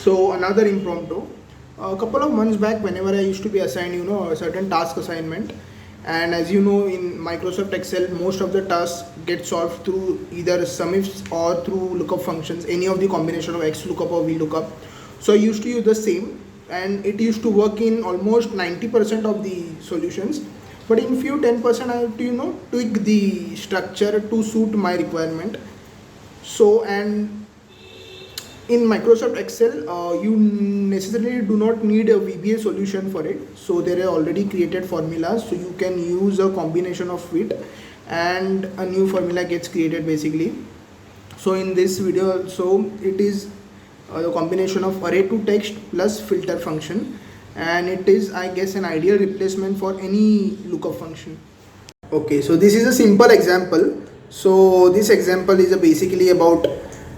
So another impromptu. A couple of months back, whenever I used to be assigned, a certain task assignment, and as you know, in Microsoft Excel, most of the tasks get solved through either sum ifs or through lookup functions, any of the combination of X lookup or V lookup. So I used to use the same, and it used to work in almost 90% of the solutions. But in few 10%, I have to tweak the structure to suit my requirement. So and in Microsoft Excel, you necessarily do not need a VBA solution for it. So there are already created formulas, so you can use a combination of it, and a new formula gets created basically. So in this video, so it is the combination of array to text plus filter function, and it is, I guess, an ideal replacement for any lookup function. Okay, so this is a simple example. So this example is basically about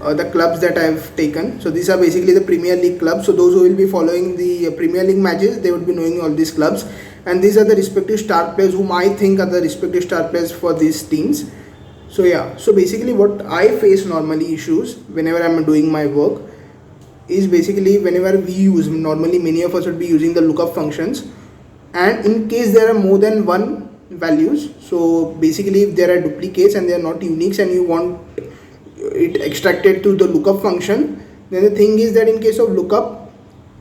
the clubs that I have taken. So these are basically the Premier League clubs. So those who will be following the Premier League matches, they would be knowing all these clubs. And these are the respective star players whom I think are the respective star players for these teams. So yeah, so basically what I face normally issues whenever I'm doing my work is basically whenever we use, normally many of us would be using the lookup functions, and in case there are more than one values, so basically if there are duplicates and they are not uniques and you want it extracted to the lookup function, then the thing is that in case of lookup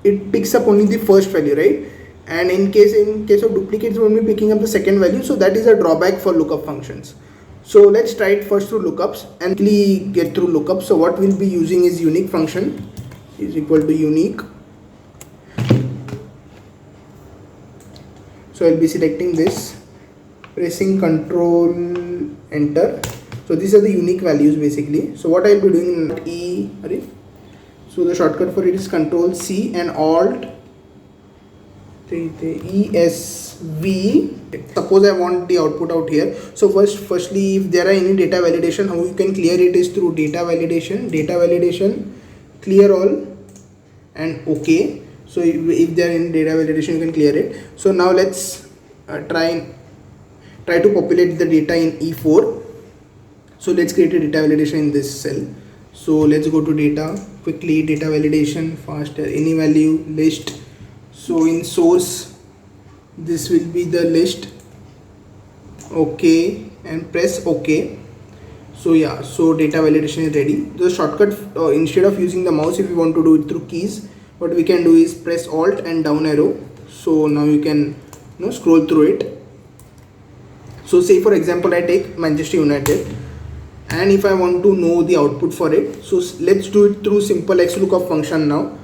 it picks up only the first value, right? And in case of duplicates it will be picking up the second value. So that is a drawback for lookup functions. So let's try it first through lookups and quickly get through lookups. So what we'll be using is unique function is equal to unique. So I'll be selecting this, pressing Control Enter. So these are the unique values basically. So what I'll be doing so the shortcut for it is Control C and Alt ESV. Suppose I want the output out here. So firstly, if there are any data validation, how you can clear it is through data validation, clear all, and OK. So if there are any data validation, you can clear it. So now let's try to populate the data in E4. So let's create a data validation in this cell. So let's go to data quickly, data validation, faster, any value, list. So in source, this will be the list. OK, and press OK. So yeah, so data validation is ready. The shortcut, instead of using the mouse, if you want to do it through keys, what we can do is press Alt and down arrow. So now you can scroll through it. So say for example I take Manchester United, and if I want to know the output for it, so let's do it through simple XLOOKUP function now.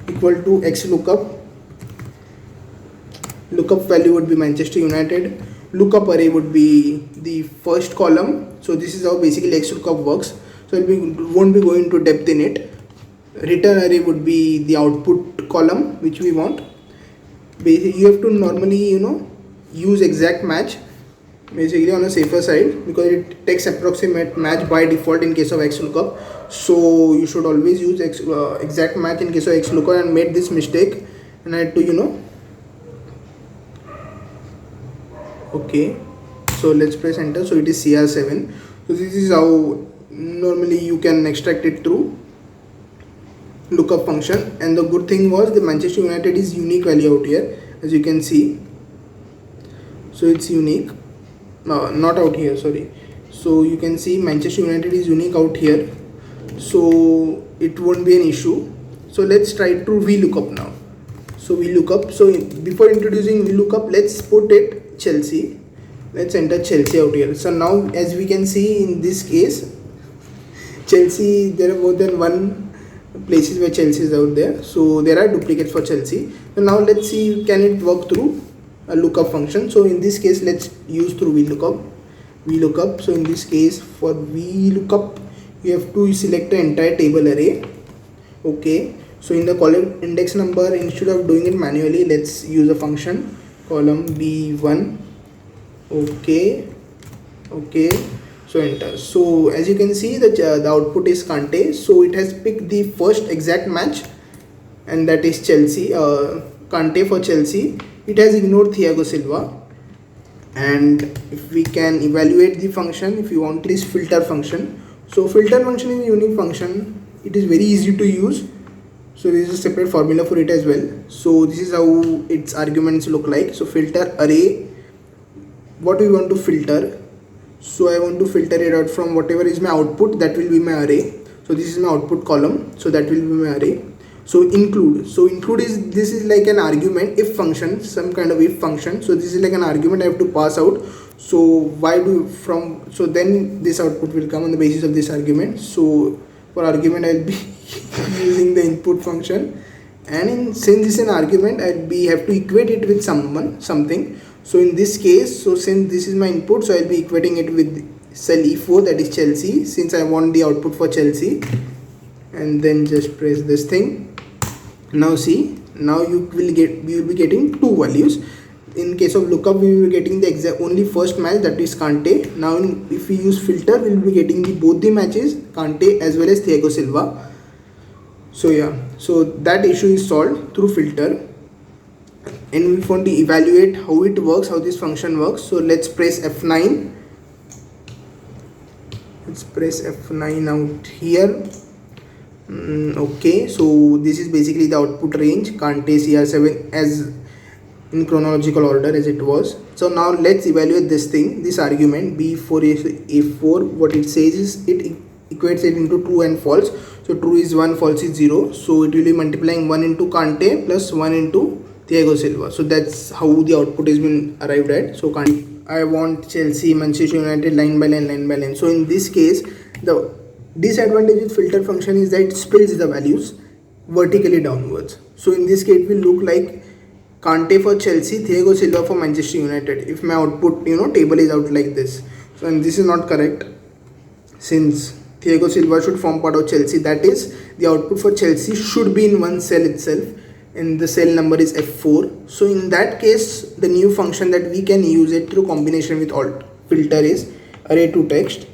Equal to XLOOKUP. Lookup value would be Manchester United. Lookup array would be the first column. So this is how basically XLOOKUP works. So we won't be going into depth in it. Return array would be the output column which we want. You have to normally use exact match basically on a safer side, because it takes approximate match by default in case of XLOOKUP. So you should always use exact match in case of XLOOKUP, and made this mistake and I had to okay. So let's press enter. So it is CR7. So this is how normally you can extract it through lookup function. And the good thing was the Manchester United is unique value out here, as you can see. So it's unique, not out here, sorry. So you can see Manchester United is unique out here, so it won't be an issue. So let's try to VLOOKUP now. So VLOOKUP, so before introducing VLOOKUP, let's put it Chelsea. Let's enter Chelsea out here. So now as we can see in this case, Chelsea, there are more than one places where Chelsea is out there. So there are duplicates for Chelsea. So now let's see, can it work through a lookup function. So in this case, let's use through VLOOKUP. So in this case, for VLOOKUP, you have to select the entire table array. Okay. So in the column index number, instead of doing it manually, let's use a function column B1. Okay. So enter. So as you can see, the output is Kante. So it has picked the first exact match, and that is Chelsea. Kante for Chelsea. It has ignored Thiago Silva. And if we can evaluate the function, if you want this filter function. So filter function is a unique function it is very easy to use. So there is a separate formula for it as well. So this is how its arguments look like. So filter array, what we want to filter. So I want to filter it out from whatever is my output, that will be my array. So this is my output column, so that will be my array. So include, is, this is like an argument, if function, some kind of if function. So this is like an argument I have to pass out. So why do from, so then this output will come on the basis of this argument. So for argument I'll be using the input function, and since this is an argument, I'll be have to equate it with something. So in this case, so since this is my input, so I'll be equating it with cell E4, that is Chelsea, since I want the output for Chelsea. And then just press this thing. Now see, now you will be getting two values. In case of lookup, we will be getting the exact only first match, that is Kante. Now if we use filter, we will be getting both the matches, Kante as well as Thiago Silva. So yeah, so that issue is solved through filter. And we want to evaluate how it works, how this function works. So let's press F9. Let's press F9 out here. Okay, so this is basically the output range, Kante CR7 as in chronological order as it was. So now let's evaluate this thing, this argument B4 A4. What it says is it equates it into true and false. So true is 1, false is 0. So it will be multiplying 1 into Kante plus 1 into Thiago Silva. So that's how the output has been arrived at. So I want Chelsea, Manchester United line by line. So in this case, the disadvantage with filter function is that it spills the values vertically downwards. So in this case, it will look like Kante for Chelsea, Thiago Silva for Manchester United, if my output table is out like this. So and this is not correct, since Thiago Silva should form part of Chelsea, that is the output for Chelsea should be in one cell itself, and the cell number is F4. So in that case, the new function that we can use it through combination with alt filter is array to text.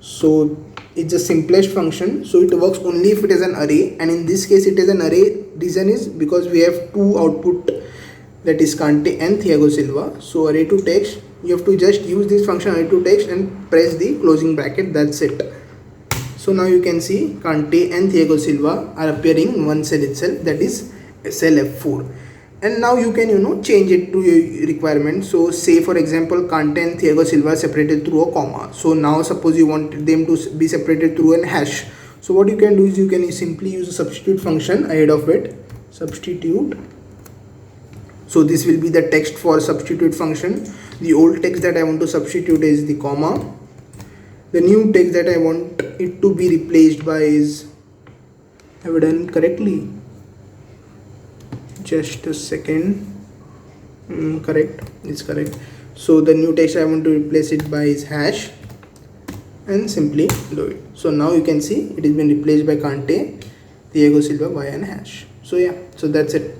So it's the simplest function, so it works only if it is an array, and in this case it is an array. Reason is because we have two output, that is Kante and Thiago Silva. So array to text, you have to just use this function array to text and press the closing bracket, that's it. So now you can see Kante and Thiago Silva are appearing in one cell itself, that is cell F4. And now you can change it to your requirement. So say for example, Kante and Thiago Silva are separated through a comma. So now suppose you want them to be separated through an hash. So what you can do is you can simply use a substitute function ahead of it. Substitute. So this will be the text for substitute function. The old text that I want to substitute is the comma. The new text that I want it to be replaced by is, have I done it correctly? Just a second. Correct, it's correct. So the new text I want to replace it by is hash, and simply do it. So now you can see it has been replaced by Kante, Thiago Silva by an hash. So yeah, so that's it.